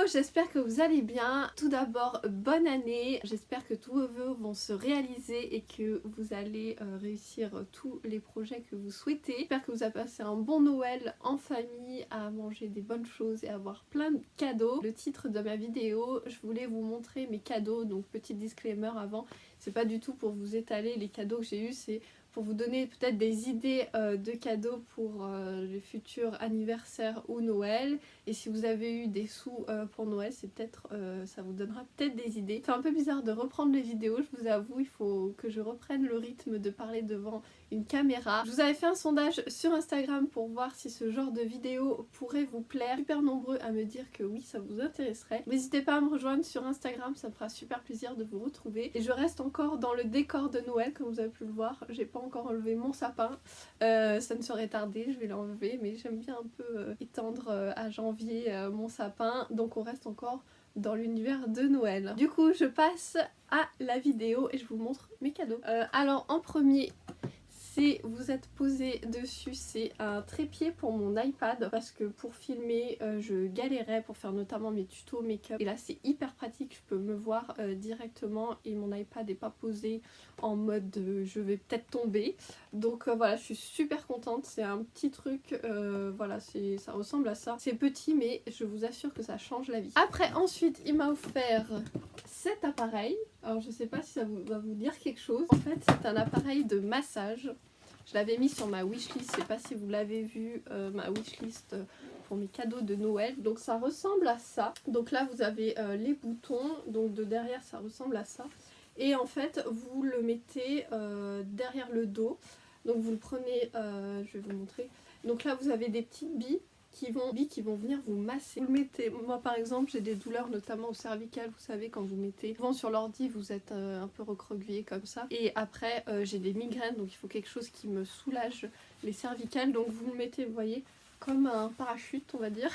j'espère que vous allez bien. Tout d'abord, bonne année. J'espère que tous vos vœux vont se réaliser et que vous allez réussir tous les projets que vous souhaitez. J'espère que vous avez passé un bon Noël en famille, à manger des bonnes choses et avoir plein de cadeaux. Le titre de ma vidéo, je voulais vous montrer mes cadeaux, donc petit disclaimer avant, c'est pas du tout pour vous étaler les cadeaux que j'ai eus, c'est pour vous donner peut-être des idées de cadeaux pour les futurs anniversaires ou Noël. Et si vous avez eu des sous pour Noël, c'est peut-être ça vous donnera peut-être des idées. C'est un peu bizarre de reprendre les vidéos, je vous avoue, il faut que je reprenne le rythme de parler devant une caméra. Je vous avais fait un sondage sur Instagram pour voir si ce genre de vidéo pourrait vous plaire. Super nombreux à me dire que oui, ça vous intéresserait. N'hésitez pas à me rejoindre sur Instagram, ça me fera super plaisir de vous retrouver. Et je reste encore dans le décor de Noël, comme vous avez pu le voir. J'ai pas encore enlevé mon sapin, ça ne saurait tarder, je vais l'enlever, mais j'aime bien un peu étendre à janvier mon sapin, donc on reste encore dans l'univers de Noël. Du coup, je passe à la vidéo et je vous montre mes cadeaux. Alors en premier, vous êtes posé dessus, c'est un trépied pour mon iPad parce que pour filmer je galérais pour faire notamment mes tutos make-up et là c'est hyper pratique, je peux me voir directement et mon iPad n'est pas posé en mode je vais peut-être tomber, donc voilà, je suis super contente. C'est un petit truc, voilà, ça ressemble à ça, c'est petit mais je vous assure que ça change la vie. Après ensuite il m'a offert cet appareil. Alors je sais pas si ça va vous dire quelque chose. En fait c'est un appareil de massage. Je l'avais mis sur ma wishlist, je sais pas si vous l'avez vu, ma wishlist pour mes cadeaux de Noël. Donc ça ressemble à ça. Donc là vous avez les boutons, donc de derrière ça ressemble à ça. Et en fait vous le mettez derrière le dos. Donc vous le prenez, je vais vous montrer. Donc là vous avez des petites billes qui vont venir vous masser. Vous le mettez, moi par exemple j'ai des douleurs notamment au cervical, vous savez quand vous mettez souvent sur l'ordi vous êtes un peu recroquevillé comme ça, et après j'ai des migraines donc il faut quelque chose qui me soulage les cervicales, donc vous le mettez, vous voyez, comme un parachute on va dire,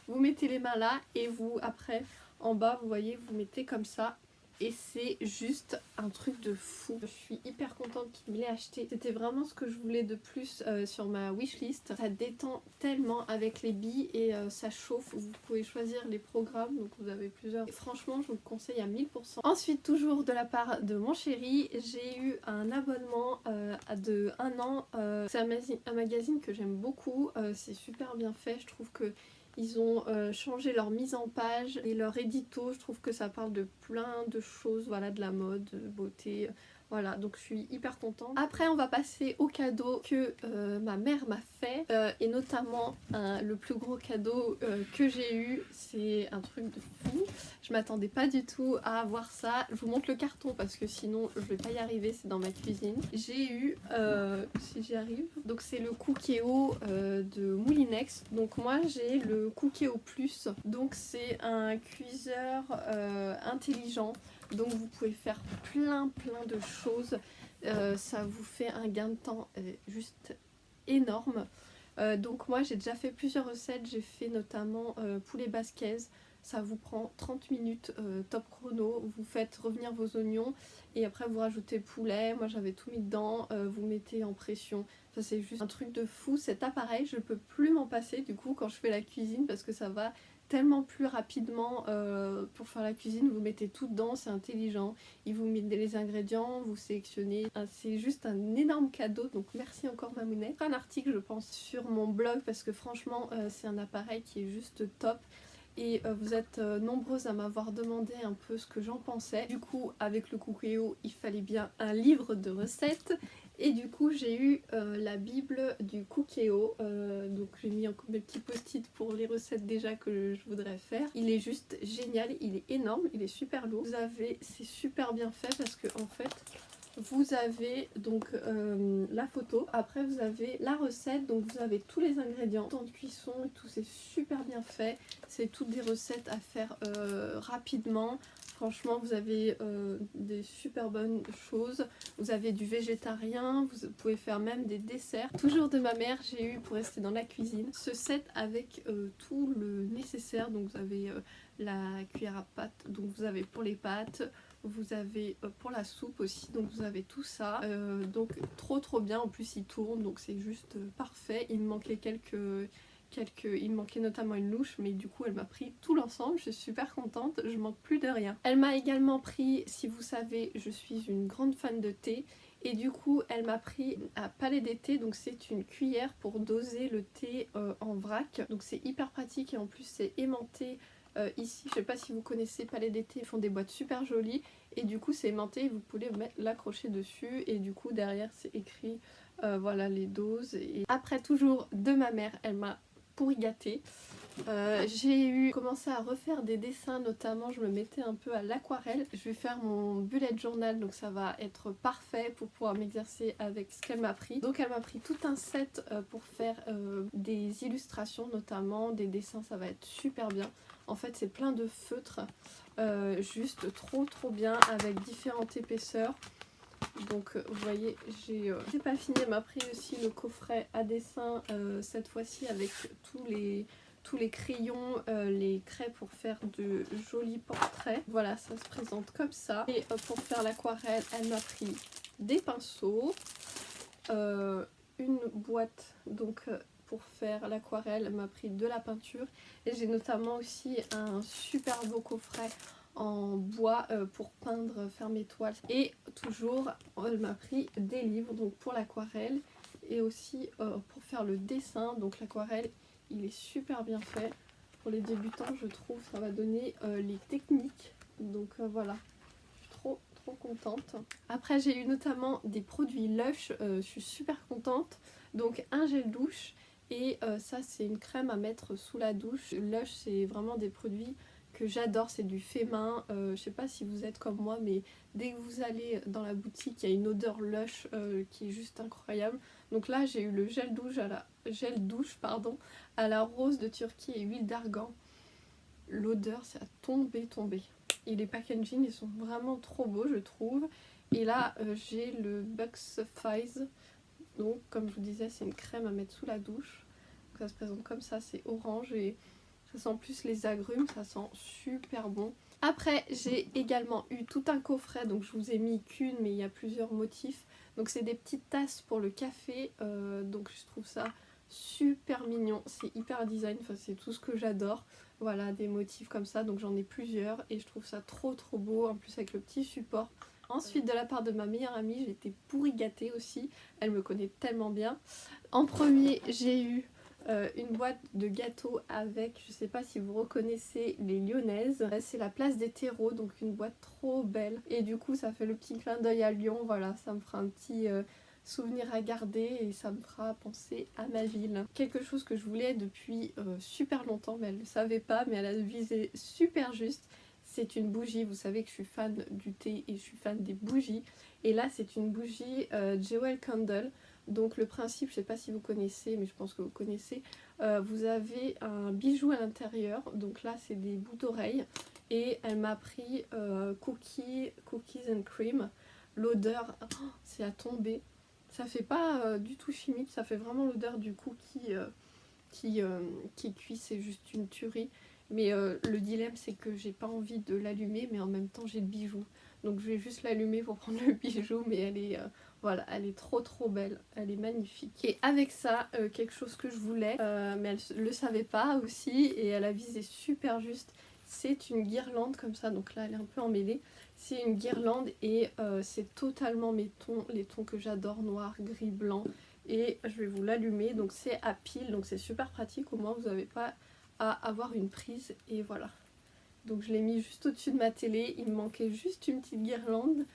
vous mettez les mains là et vous après en bas vous voyez vous mettez comme ça. Et c'est juste un truc de fou. Je suis hyper contente qu'il me l'ait acheté. C'était vraiment ce que je voulais de plus sur ma wishlist. Ça détend tellement avec les billes et ça chauffe. Vous pouvez choisir les programmes, donc vous avez plusieurs. Et franchement, je vous le conseille à 1000%. Ensuite, toujours de la part de mon chéri, j'ai eu un abonnement de 1 an. C'est un magazine que j'aime beaucoup. C'est super bien fait. Je trouve que ils ont changé leur mise en page et leur édito, je trouve que ça parle de plein de choses, voilà, de la mode, de beauté, voilà, donc je suis hyper contente. Après on va passer au cadeau que ma mère m'a fait, et notamment le plus gros cadeau que j'ai eu, c'est un truc de fou. Je m'attendais pas du tout à avoir ça. Je vous montre le carton parce que sinon je vais pas y arriver, c'est dans ma cuisine. J'ai eu, si j'y arrive, donc c'est le Cookéo de Moulinex. Donc moi j'ai le Cookéo Plus, donc c'est un cuiseur intelligent. Donc vous pouvez faire plein de choses, ça vous fait un gain de temps juste énorme. Donc moi j'ai déjà fait plusieurs recettes, j'ai fait notamment poulet basquez. Ça vous prend 30 minutes top chrono, vous faites revenir vos oignons et après vous rajoutez le poulet, moi j'avais tout mis dedans, vous mettez en pression. Ça c'est juste un truc de fou, cet appareil je peux plus m'en passer du coup quand je fais la cuisine parce que ça va tellement plus rapidement pour faire la cuisine. Vous mettez tout dedans, c'est intelligent, il vous met les ingrédients, vous sélectionnez, c'est juste un énorme cadeau, donc merci encore Mamounette. Un article je pense sur mon blog parce que franchement c'est un appareil qui est juste top. Et vous êtes nombreuses à m'avoir demandé un peu ce que j'en pensais. Du coup avec le Cookéo il fallait bien un livre de recettes. Et du coup j'ai eu la bible du Cookéo, donc j'ai mis encore mes petits post-it pour les recettes déjà que je voudrais faire. Il est juste génial, il est énorme, il est super lourd. Vous avez, c'est super bien fait parce que en fait vous avez donc la photo, après vous avez la recette, donc vous avez tous les ingrédients, temps de cuisson et tout, c'est super bien fait. C'est toutes des recettes à faire rapidement. Franchement vous avez des super bonnes choses, vous avez du végétarien, vous pouvez faire même des desserts. Toujours de ma mère j'ai eu, pour rester dans la cuisine, ce set avec tout le nécessaire. Donc vous avez la cuillère à pâte, donc vous avez pour les pâtes, vous avez pour la soupe aussi, donc vous avez tout ça, donc trop bien. En plus il tourne donc c'est juste parfait. Il me manquait il me manquait notamment une louche, mais du coup elle m'a pris tout l'ensemble, je suis super contente, je manque plus de rien. Elle m'a également pris, si vous savez, je suis une grande fan de thé, et du coup elle m'a pris à Palais des Thés, donc c'est une cuillère pour doser le thé en vrac, donc c'est hyper pratique et en plus c'est aimanté. Ici, je sais pas si vous connaissez Palais des Thés, ils font des boîtes super jolies et du coup c'est aimanté et vous pouvez l'accrocher dessus et du coup derrière c'est écrit voilà les doses. Et après, toujours de ma mère, elle m'a pourri gâtée. J'ai commencé à refaire des dessins, notamment je me mettais un peu à l'aquarelle. Je vais faire mon bullet journal, donc ça va être parfait pour pouvoir m'exercer avec ce qu'elle m'a pris. Donc elle m'a pris tout un set pour faire des illustrations, notamment des dessins, ça va être super bien. En fait c'est plein de feutres, juste trop bien, avec différentes épaisseurs. Donc vous voyez, j'ai pas fini, elle m'a pris aussi le coffret à dessin, cette fois-ci avec tous les crayons, les craies pour faire de jolis portraits. Voilà, ça se présente comme ça. Et pour faire l'aquarelle, elle m'a pris des pinceaux, une boîte donc pour faire l'aquarelle, elle m'a pris de la peinture. Et j'ai notamment aussi un super beau coffret en bois pour peindre, faire mes toiles. Et toujours, elle m'a pris des livres donc pour l'aquarelle et aussi pour faire le dessin. Donc l'aquarelle, il est super bien fait. Pour les débutants, je trouve, ça va donner les techniques. Donc voilà, je suis trop contente. Après, j'ai eu notamment des produits Lush, je suis super contente. Donc un gel douche et ça c'est une crème à mettre sous la douche. Lush, c'est vraiment des produits que j'adore, c'est du fait main. Je sais pas si vous êtes comme moi, mais dès que vous allez dans la boutique, il y a une odeur Lush qui est juste incroyable. Donc là j'ai eu le gel douche à la rose de Turquie et huile d'argan. L'odeur, c'est à tomber. Et les packaging, ils sont vraiment trop beaux, je trouve. Et là j'ai le Bucks Fizz. Donc comme je vous disais, c'est une crème à mettre sous la douche. Donc, ça se présente comme ça, c'est orange et ça sent plus les agrumes, ça sent super bon. Après, j'ai également eu tout un coffret, donc je vous ai mis qu'une, mais il y a plusieurs motifs. Donc c'est des petites tasses pour le café, donc je trouve ça super mignon, c'est hyper design, enfin c'est tout ce que j'adore. Voilà, des motifs comme ça, donc j'en ai plusieurs et je trouve ça trop beau, en plus avec le petit support. Ensuite, de la part de ma meilleure amie, j'ai été pourri gâtée aussi, elle me connaît tellement bien. En premier, j'ai eu une boîte de gâteaux avec, je sais pas si vous reconnaissez, les lyonnaises. C'est la place des terreaux, donc une boîte trop belle. Et du coup ça fait le petit clin d'œil à Lyon, voilà, ça me fera un petit souvenir à garder et ça me fera penser à ma ville. Quelque chose que je voulais depuis super longtemps, mais elle ne le savait pas, mais elle a visé super juste. C'est une bougie, vous savez que je suis fan du thé et je suis fan des bougies. Et là c'est une bougie Jewel Candle. Donc le principe, je sais pas si vous connaissez, mais je pense que vous connaissez, vous avez un bijou à l'intérieur, donc là c'est des bouts d'oreilles, et elle m'a pris cookies and cream. L'odeur, oh, c'est à tomber, ça fait pas du tout chimique, ça fait vraiment l'odeur du cookie qui cuit, c'est juste une tuerie. Mais le dilemme c'est que j'ai pas envie de l'allumer, mais en même temps j'ai le bijou. Donc je vais juste l'allumer pour prendre le bijou, mais elle est... voilà, elle est trop belle, elle est magnifique. Et avec ça, quelque chose que je voulais, mais elle le savait pas aussi, et elle a visé super juste, c'est une guirlande comme ça, donc là elle est un peu emmêlée. C'est une guirlande et c'est totalement mes tons, les tons que j'adore, noir, gris, blanc. Et je vais vous l'allumer, donc c'est à pile, donc c'est super pratique, au moins vous n'avez pas à avoir une prise, et voilà. Donc je l'ai mis juste au-dessus de ma télé, il me manquait juste une petite guirlande.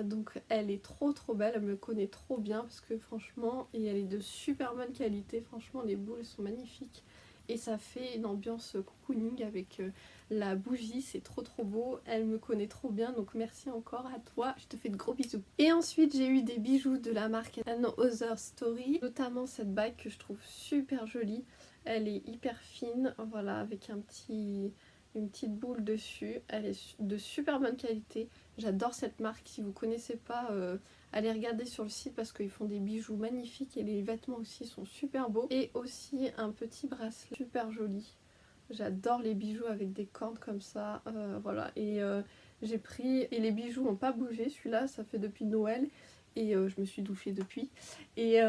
Donc elle est trop belle, elle me connaît trop bien parce que franchement, et elle est de super bonne qualité, franchement les boules sont magnifiques et ça fait une ambiance cocooning avec la bougie, c'est trop beau, elle me connaît trop bien, donc merci encore à toi, je te fais de gros bisous. Et ensuite j'ai eu des bijoux de la marque Another Story, notamment cette bague que je trouve super jolie, elle est hyper fine, voilà, avec une petite boule dessus, elle est de super bonne qualité. J'adore cette marque, si vous connaissez pas, allez regarder sur le site parce qu'ils font des bijoux magnifiques et les vêtements aussi sont super beaux. Et aussi un petit bracelet super joli. J'adore les bijoux avec des cordes comme ça, voilà. Et j'ai pris, et les bijoux n'ont pas bougé, celui-là ça fait depuis Noël. et je me suis douchée depuis et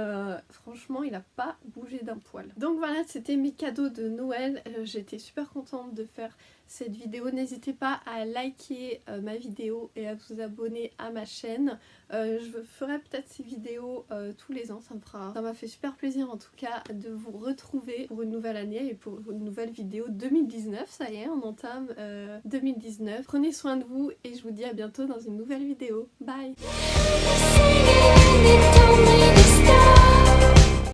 franchement il a pas bougé d'un poil. Donc voilà, c'était mes cadeaux de Noël. J'étais super contente de faire cette vidéo. N'hésitez pas à liker ma vidéo et à vous abonner à ma chaîne. Je ferai peut-être ces vidéos tous les ans, ça m'a fait super plaisir en tout cas de vous retrouver pour une nouvelle année et pour une nouvelle vidéo 2019. Ça y est, on entame 2019. Prenez soin de vous et je vous dis à bientôt dans une nouvelle vidéo. Bye.